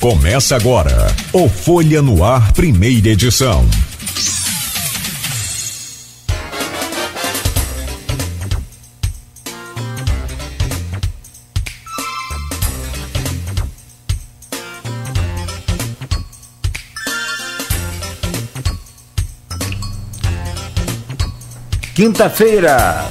Começa agora o Folha no Ar, primeira edição. Quinta-feira,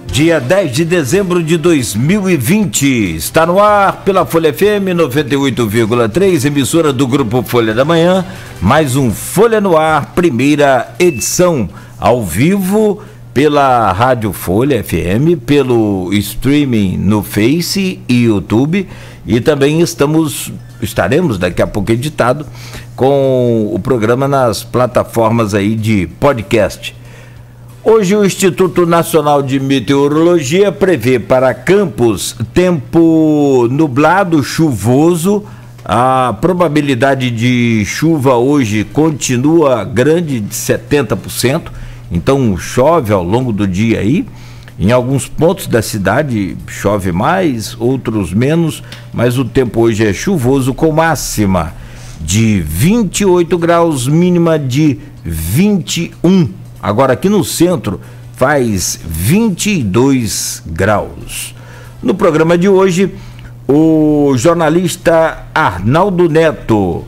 dia 10 de dezembro de 2020, está no ar pela Folha FM 98,3, emissora do Grupo Folha da Manhã, mais um Folha no Ar, primeira edição, ao vivo pela Rádio Folha FM, pelo streaming no Face e YouTube, e também estaremos daqui a pouco editado com o programa nas plataformas aí de podcast. Hoje o Instituto Nacional de Meteorologia prevê para Campos tempo nublado, chuvoso. A probabilidade de chuva hoje continua grande, de 70%. Então chove ao longo do dia aí. Em alguns pontos da cidade chove mais, outros menos, mas o tempo hoje é chuvoso com máxima de 28 graus, mínima de 21. Agora aqui no centro faz 22 graus. No programa de hoje, o jornalista Arnaldo Neto.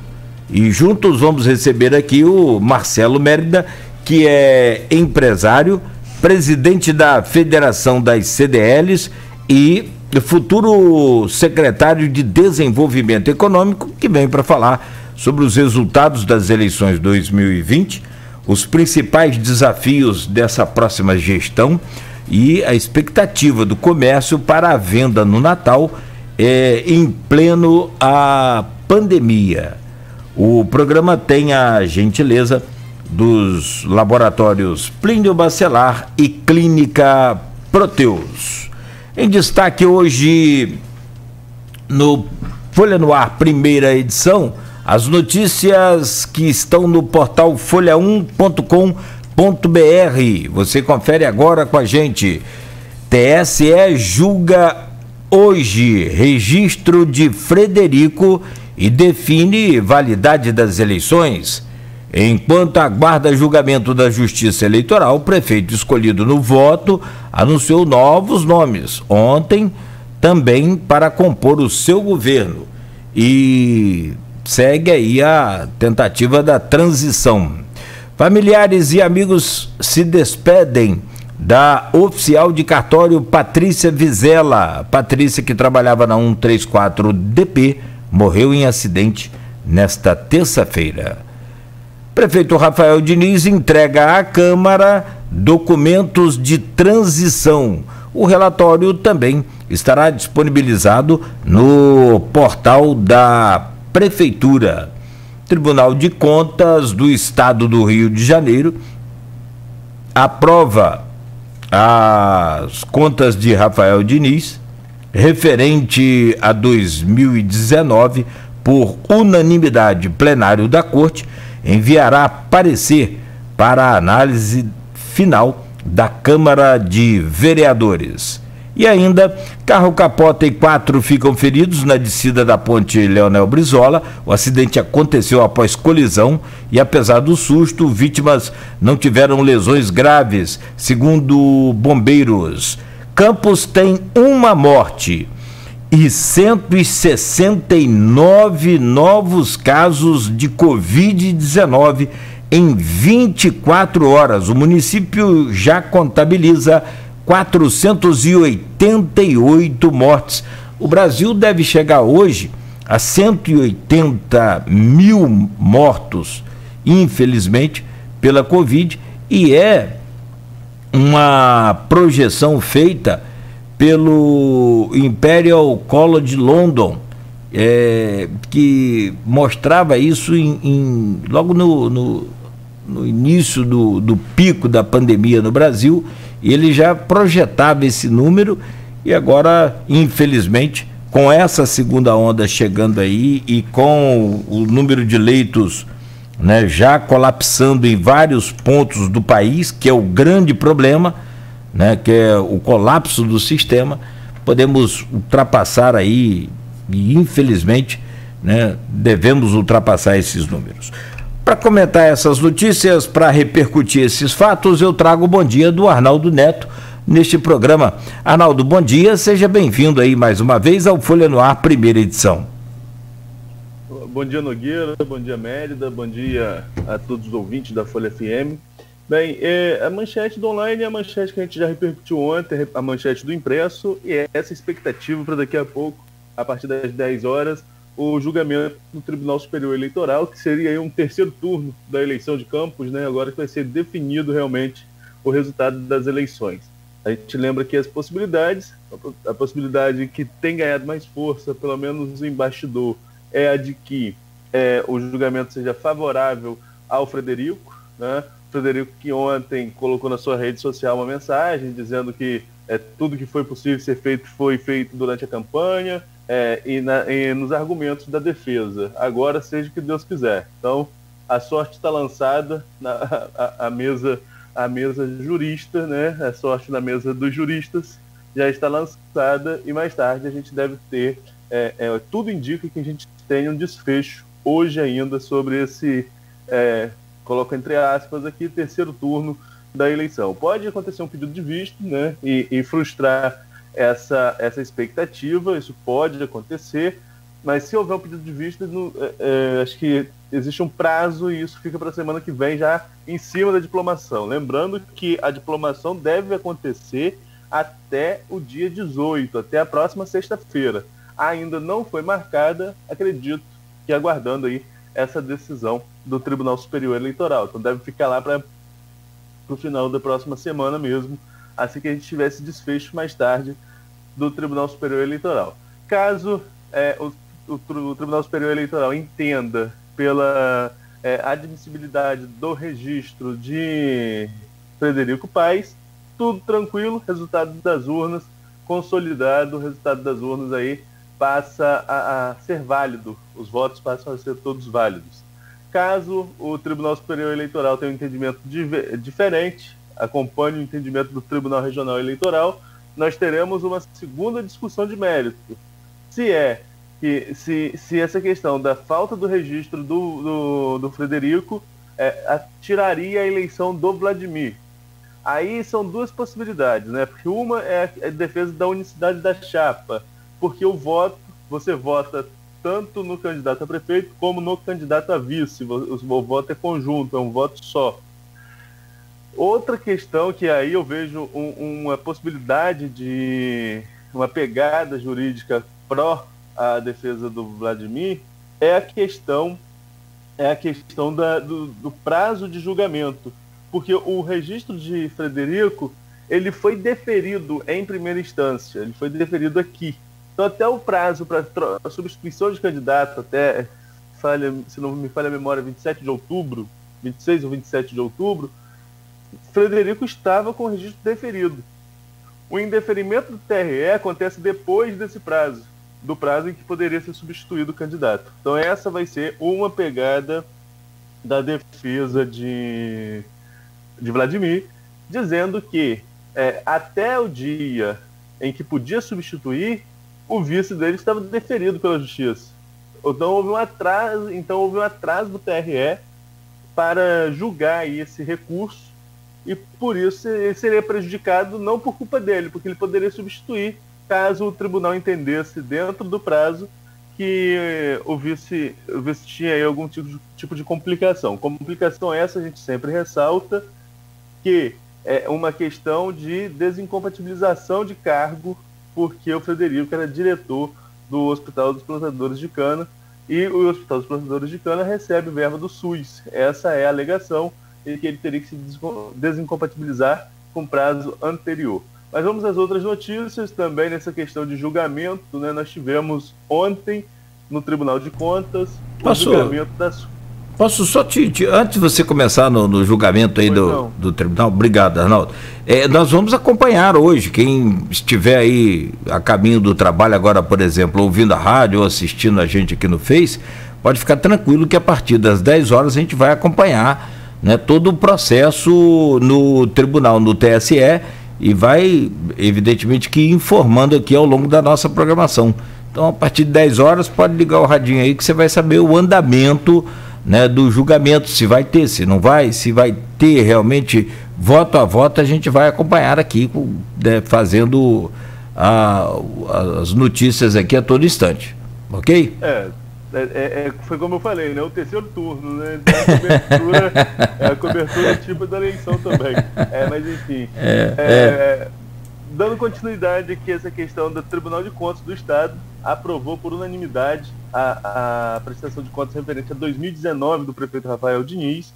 E juntos vamos receber aqui o Marcelo Mérida, que é empresário, presidente da Federação das CDLs e futuro secretário de Desenvolvimento Econômico, que vem para falar sobre os resultados das eleições 2020, os principais desafios dessa próxima gestão e a expectativa do comércio para a venda no Natal em pleno a pandemia. O programa tem a gentileza dos laboratórios Plínio Bacelar e Clínica Proteus. Em destaque hoje no Folha no Ar, primeira edição, as notícias que estão no portal folha1.com.br. Você confere agora com a gente. TSE julga hoje registro de Frederico e define validade das eleições. Enquanto aguarda julgamento da Justiça Eleitoral, o prefeito escolhido no voto anunciou novos nomes ontem também para compor o seu governo. E segue aí a tentativa da transição. Familiares e amigos se despedem da oficial de cartório Patrícia Vizela. Patrícia, que trabalhava na 134DP, morreu em acidente nesta terça-feira. Prefeito Rafael Diniz entrega à Câmara documentos de transição. O relatório também estará disponibilizado no portal da Prefeitura. Tribunal de Contas do Estado do Rio de Janeiro aprova as contas de Rafael Diniz referente a 2019 por unanimidade. Plenário da Corte enviará parecer para a análise final da Câmara de Vereadores. E ainda, carro capota e 4 ficam feridos na descida da ponte Leonel Brizola. O acidente aconteceu após colisão e, apesar do susto, vítimas não tiveram lesões graves, segundo bombeiros. Campos tem uma morte e 169 novos casos de Covid-19 em 24 horas. O município já contabiliza 488 mortes. O Brasil deve chegar hoje a 180 mil mortos, infelizmente, pela Covid, e é uma projeção feita pelo Imperial College London, que mostrava isso logo no início do pico da pandemia no Brasil. Ele já projetava esse número e agora, infelizmente, com essa segunda onda chegando aí e com o número de leitos, né, já colapsando em vários pontos do país, que é o grande problema, né, que é o colapso do sistema, podemos ultrapassar aí, e infelizmente, né, devemos ultrapassar esses números. Para comentar essas notícias, para repercutir esses fatos, eu trago o bom dia do Arnaldo Neto neste programa. Arnaldo, bom dia, seja bem-vindo aí mais uma vez ao Folha no Ar, primeira edição. Bom dia, Nogueira, bom dia, Mérida, bom dia a todos os ouvintes da Folha FM. Bem, a manchete do online é a manchete que a gente já repercutiu ontem, a manchete do impresso, e é essa expectativa para daqui a pouco, a partir das 10 horas, o julgamento no Tribunal Superior Eleitoral, que seria aí um terceiro turno da eleição de Campos, né? Agora que vai ser definido realmente o resultado das eleições. A gente lembra que as possibilidades, a possibilidade que tem ganhado mais força, pelo menos em bastidor, é a de que o julgamento seja favorável ao Frederico, né? Frederico que ontem colocou na sua rede social uma mensagem dizendo que tudo que foi possível ser feito foi feito durante a campanha, e nos argumentos da defesa. Agora seja o que Deus quiser. Então, a sorte está lançada, a mesa jurista, né? A sorte na mesa dos juristas já está lançada, e mais tarde a gente deve ter, tudo indica que a gente tem um desfecho hoje ainda sobre esse, coloco entre aspas aqui, terceiro turno da eleição. Pode acontecer um pedido de visto, né? E frustrar essa expectativa, isso pode acontecer, mas se houver um pedido de vista, acho que existe um prazo e isso fica para a semana que vem já em cima da diplomação. Lembrando que a diplomação deve acontecer até o dia 18, até a próxima sexta-feira. Ainda não foi marcada, acredito que aguardando aí essa decisão do Tribunal Superior Eleitoral. Então deve ficar lá para o final da próxima semana mesmo, assim que a gente tivesse desfecho mais tarde do Tribunal Superior Eleitoral. Caso o Tribunal Superior Eleitoral entenda pela admissibilidade do registro de Frederico Paes, tudo tranquilo, resultado das urnas consolidado, o resultado das urnas aí passa a ser válido, os votos passam a ser todos válidos. Caso o Tribunal Superior Eleitoral tenha um entendimento diferente, acompanhe o entendimento do Tribunal Regional Eleitoral, nós teremos uma segunda discussão de mérito. Se essa questão da falta do registro do Frederico tiraria a eleição do Vladimir. Aí são duas possibilidades, né? Porque uma é a defesa da unicidade da chapa, porque você vota tanto no candidato a prefeito como no candidato a vice, o voto é conjunto, é um voto só. Outra questão que aí eu vejo uma possibilidade de uma pegada jurídica pró a defesa do Vladimir é a questão do prazo de julgamento, porque o registro de Frederico ele foi deferido em primeira instância, ele foi deferido aqui. Então até o prazo para a substituição de candidato, até, se não me falha a memória, 26 ou 27 de outubro, Frederico estava com o registro deferido. O indeferimento do TRE acontece depois desse prazo, do prazo em que poderia ser substituído o candidato. Então essa vai ser uma pegada da defesa de Vladimir, dizendo que até o dia em que podia substituir, o vice dele estava deferido pela justiça. Então houve um atraso do TRE para julgar esse recurso, e por isso ele seria prejudicado não por culpa dele, porque ele poderia substituir caso o tribunal entendesse dentro do prazo que o vice tinha aí algum tipo de complicação. Complicação essa a gente sempre ressalta, que é uma questão de desincompatibilização de cargo, porque o Frederico era diretor do Hospital dos Plantadores de Cana, e o Hospital dos Plantadores de Cana recebe verba do SUS. Essa é a alegação, e que ele teria que se desincompatibilizar com prazo anterior. Mas vamos às outras notícias também nessa questão de julgamento, né? Nós tivemos ontem no Tribunal de Contas o julgamento das... Posso só antes de você começar no julgamento aí do tribunal, obrigado, Arnaldo. Nós vamos acompanhar hoje, quem estiver aí a caminho do trabalho agora, por exemplo, ouvindo a rádio ou assistindo a gente aqui no Face, pode ficar tranquilo que a partir das 10 horas a gente vai acompanhar, né, todo o processo no tribunal, no TSE, e vai, evidentemente, que informando aqui ao longo da nossa programação. Então, a partir de 10 horas, pode ligar o radinho aí que você vai saber o andamento, né, do julgamento, se vai ter, se não vai, se vai ter realmente voto a voto, a gente vai acompanhar aqui, né, fazendo as notícias aqui a todo instante, ok? Foi como eu falei, né? O terceiro turno, né? Então a cobertura tipo da eleição também. Mas enfim. Dando continuidade aqui a essa questão do Tribunal de Contas do Estado, aprovou por unanimidade a prestação de contas referente a 2019 do prefeito Rafael Diniz.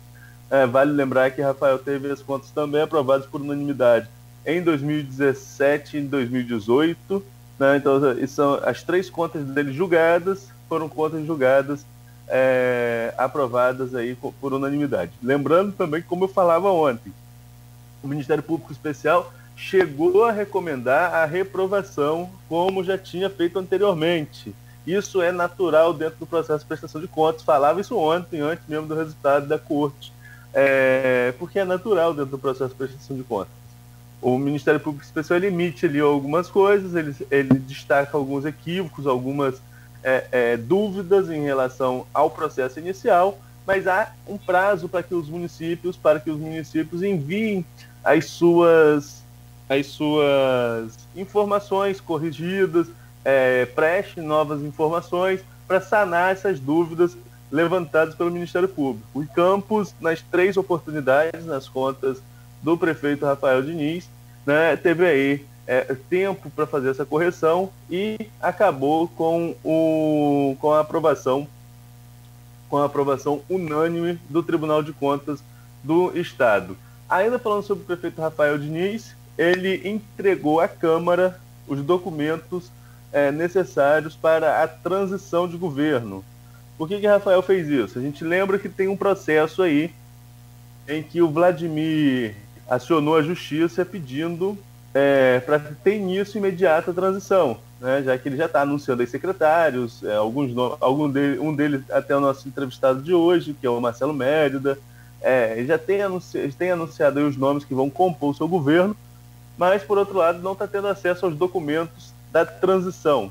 Vale lembrar que Rafael teve as contas também aprovadas por unanimidade em 2017 e em 2018. Né? Então, são as 3 contas dele julgadas, foram contas julgadas, aprovadas aí por unanimidade. Lembrando também, como eu falava ontem, o Ministério Público Especial chegou a recomendar a reprovação, como já tinha feito anteriormente. Isso é natural dentro do processo de prestação de contas. Falava isso ontem, antes mesmo do resultado da corte. Porque é natural dentro do processo de prestação de contas. O Ministério Público Especial ele emite ali algumas coisas, ele destaca alguns equívocos, algumas dúvidas em relação ao processo inicial, mas há um prazo para que os municípios enviem as suas informações corrigidas, prestem novas informações para sanar essas dúvidas levantadas pelo Ministério Público. Em Campos, nas 3 oportunidades, nas contas do prefeito Rafael Diniz, né, teve aí tempo para fazer essa correção e acabou com a aprovação unânime do Tribunal de Contas do Estado. Ainda falando sobre o prefeito Rafael Diniz, ele entregou à Câmara os documentos necessários para a transição de governo. Por que Rafael fez isso? A gente lembra que tem um processo aí em que o Vladimir acionou a Justiça pedindo para ter início imediato a transição, né? Já que ele já está anunciando aí secretários, um deles até o nosso entrevistado de hoje, que é o Marcelo Mérida, ele já tem anunciado aí os nomes que vão compor o seu governo, mas, por outro lado, não está tendo acesso aos documentos da transição.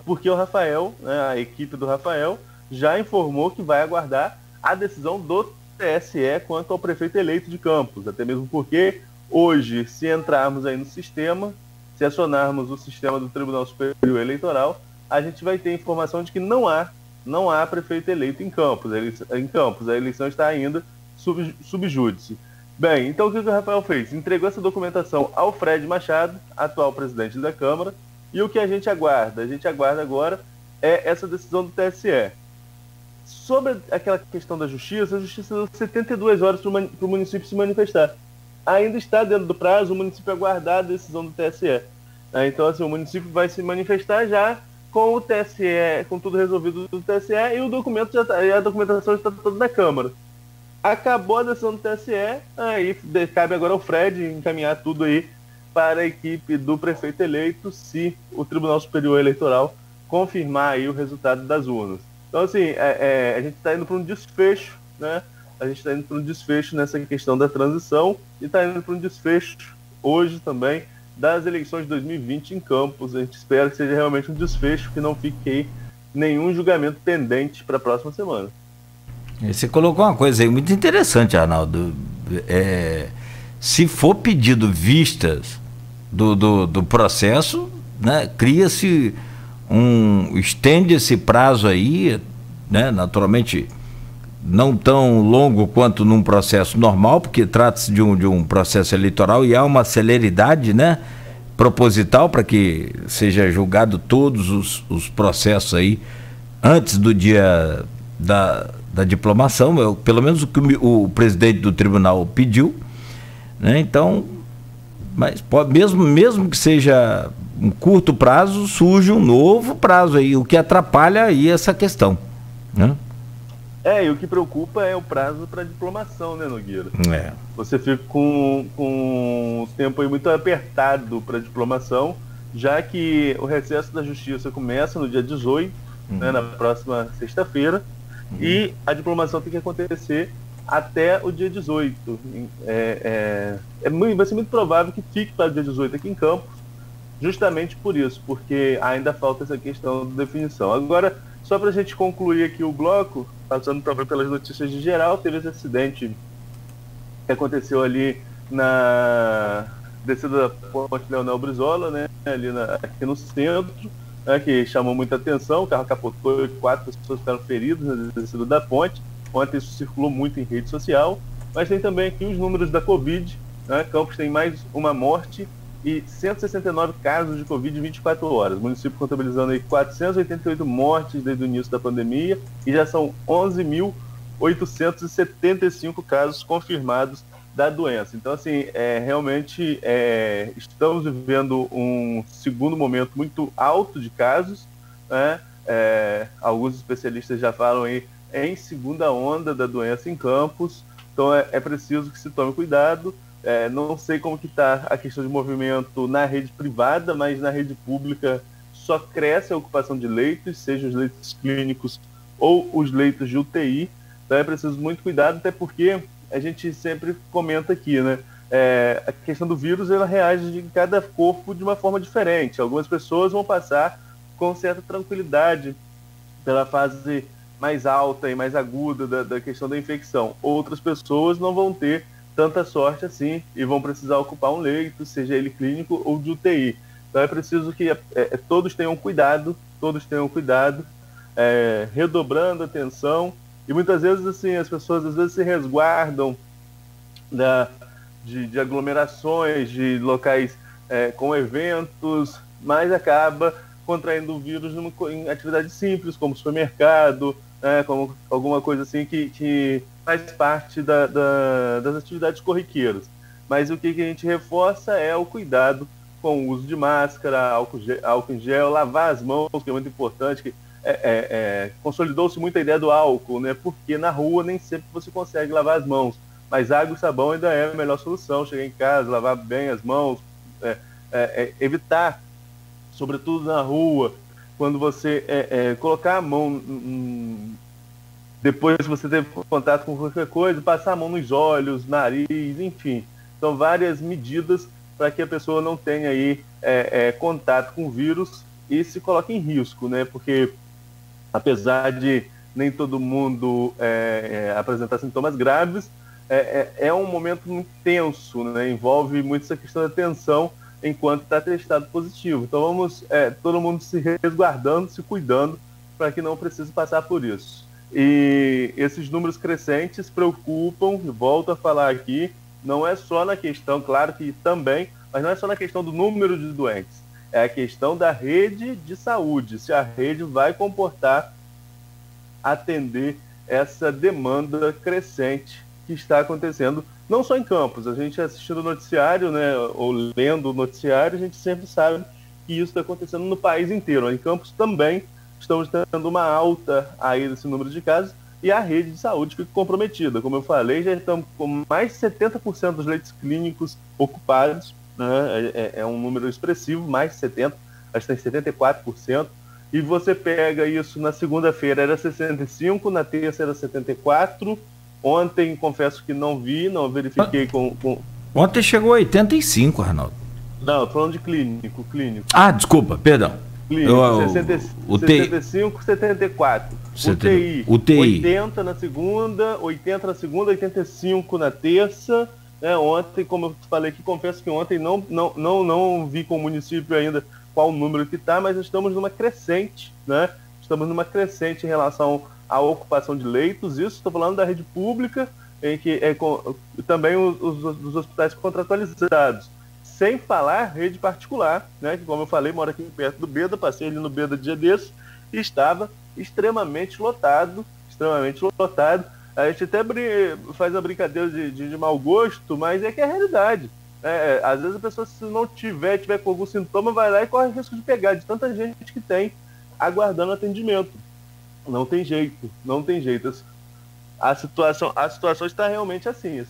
Porque o Rafael, né, a equipe do Rafael, já informou que vai aguardar a decisão do TSE quanto ao prefeito eleito de Campos. Até mesmo porque, hoje, se entrarmos aí no sistema, se acionarmos o sistema do Tribunal Superior Eleitoral, a gente vai ter informação de que não há prefeito eleito em Campos. A eleição está ainda sub júdice. Bem, então o que o Rafael fez? Entregou essa documentação ao Fred Machado, atual presidente da Câmara, e o que a gente aguarda? A gente aguarda agora essa decisão do TSE. Sobre aquela questão da Justiça, a Justiça deu 72 horas para o município se manifestar. Ainda está dentro do prazo, o município aguardar a decisão do TSE. Então, assim, o município vai se manifestar já com o TSE, com tudo resolvido do TSE, e o documento a documentação está toda na Câmara. Acabou a decisão do TSE, aí cabe agora ao Fred encaminhar tudo aí para a equipe do prefeito eleito, se o Tribunal Superior Eleitoral confirmar aí o resultado das urnas. Então, assim, a gente está indo para um desfecho, né? A gente está indo para um desfecho nessa questão da transição e está indo para um desfecho hoje também das eleições de 2020 em Campos. A gente espera que seja realmente um desfecho, que não fique aí nenhum julgamento pendente para a próxima semana. Você colocou uma coisa aí muito interessante, Arnaldo. Se for pedido vistas do processo, né, cria-se estende esse prazo aí, né, naturalmente não tão longo quanto num processo normal, porque trata-se de um processo eleitoral e há uma celeridade, né, proposital para que seja julgado todos os processos aí antes do dia da diplomação, pelo menos o que o presidente do tribunal pediu, né? Então, mas mesmo que seja um curto prazo, surge um novo prazo aí, o que atrapalha aí essa questão, né? E o que preocupa é o prazo para diplomação, né, Nogueira? Você fica com um tempo aí muito apertado para diplomação, já que o recesso da Justiça começa no dia 18, né, na próxima sexta-feira, e a diplomação tem que acontecer até o dia 18. Vai ser muito provável que fique para o dia 18 aqui em Campos, justamente por isso, porque ainda falta essa questão de definição. Agora, só para a gente concluir aqui o bloco, passando também pelas notícias de geral, teve esse acidente que aconteceu ali na descida da Ponte Leonel Brizola, né, aqui no centro, né, que chamou muita atenção. O carro capotou e 4 pessoas ficaram feridas na descida da ponte. Ontem isso circulou muito em rede social. Mas tem também aqui os números da Covid, né? Campos tem mais uma morte e 169 casos de Covid em 24 horas. O município contabilizando aí 488 mortes desde o início da pandemia e já são 11.875 casos confirmados da doença. Então, assim, realmente estamos vivendo um segundo momento muito alto de casos, né? Alguns especialistas já falam aí em segunda onda da doença em Campos. Então, é preciso que se tome cuidado. Não sei como que está a questão de movimento na rede privada, mas na rede pública só cresce a ocupação de leitos, seja os leitos clínicos ou os leitos de UTI. Então, é preciso muito cuidado, até porque a gente sempre comenta aqui, né? A questão do vírus, ela reage em cada corpo de uma forma diferente. Algumas pessoas vão passar com certa tranquilidade pela fase mais alta e mais aguda da questão da infecção. Outras pessoas não vão ter tanta sorte assim e vão precisar ocupar um leito, seja ele clínico ou de UTI. Então é preciso que todos tenham cuidado, redobrando a atenção. E muitas vezes, assim, as pessoas às vezes se resguardam de aglomerações, de locais com eventos, mas acaba contraindo o vírus em atividades simples, como supermercado, como alguma coisa assim que faz parte das atividades corriqueiras. Mas o que a gente reforça é o cuidado com o uso de máscara, álcool em gel, lavar as mãos, que é muito importante. Consolidou-se muito a ideia do álcool, né? Porque na rua nem sempre você consegue lavar as mãos, mas água e sabão ainda é a melhor solução. Chegar em casa, lavar bem as mãos, evitar, sobretudo na rua, quando você colocar a mão, depois que você teve contato com qualquer coisa, passar a mão nos olhos, nariz, enfim. São várias medidas para que a pessoa não tenha aí contato com o vírus e se coloque em risco, né? Porque apesar de nem todo mundo apresentar sintomas graves, é um momento muito tenso, né? Envolve muito essa questão da tensão enquanto está testado positivo. Então vamos todo mundo se resguardando, se cuidando, para que não precise passar por isso. E esses números crescentes preocupam, e volto a falar aqui, não é só na questão, claro que também, mas não é só na questão do número de doentes, é a questão da rede de saúde, se a rede vai comportar, atender essa demanda crescente que está acontecendo, não só em Campos. A gente assistindo o noticiário, né, ou lendo o noticiário, a gente sempre sabe que isso está acontecendo no país inteiro. Em Campos também estamos tendo uma alta aí desse número de casos e a rede de saúde fica comprometida. Como eu falei, já estamos com mais de 70% dos leitos clínicos ocupados, né? É um número expressivo, mais de 70%, acho que tem 74%. E você pega isso na segunda-feira era 65%, na terça era 74%. Ontem, confesso que não verifiquei com... Ontem chegou a 85, Arnaldo. Não, tô falando de clínico. Ah, desculpa, perdão. Clínico, 65, 74. UTI. 80 na segunda, 85 na terça. Ontem, como eu falei aqui, confesso que ontem não vi com o município ainda qual o número que está, mas estamos numa crescente, né? Estamos numa crescente em relação à ocupação de leitos. Isso estou falando da rede pública, em que também os hospitais contratualizados. Sem falar rede particular, né? Que, como eu falei, mora aqui perto do Beda, passei ali no Beda dia desses e estava extremamente lotado. A gente até faz a brincadeira de mau gosto, mas é que é a realidade. Às vezes a pessoa, se não tiver com algum sintoma, vai lá e corre o risco de pegar, de tanta gente que tem aguardando atendimento. Não tem jeito. A situação está realmente assim.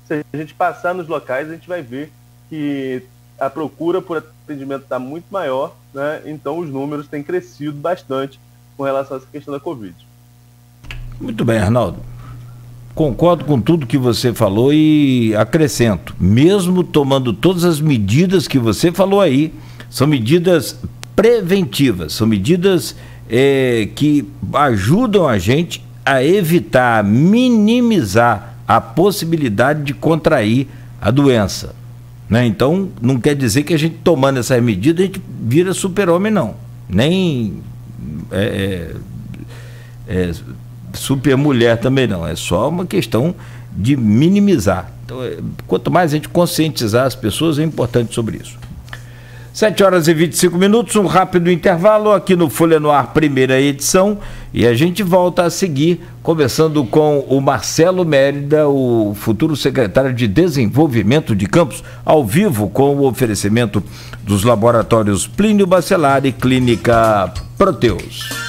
Se a gente passar nos locais, a gente vai ver que a procura por atendimento está muito maior, né? Então os números têm crescido bastante com relação a essa questão da Covid. Muito bem, Arnaldo. Concordo com tudo que você falou e acrescento, mesmo tomando todas as medidas que você falou aí, são medidas preventivas, são medidas que ajudam a gente a evitar, minimizar a possibilidade de contrair a doença, né? Então, não quer dizer que a gente tomando essas medidas a gente vira super-homem, não. Nem super mulher também não, é só uma questão de minimizar. Então, quanto mais a gente conscientizar as pessoas, é importante sobre isso. 7h25, um rápido intervalo aqui no Folha no Ar, primeira edição, e a gente volta a seguir conversando com o Marcelo Mérida, o futuro secretário de Desenvolvimento de Campos, ao vivo com o oferecimento dos laboratórios Plínio Bacelar e Clínica Proteus.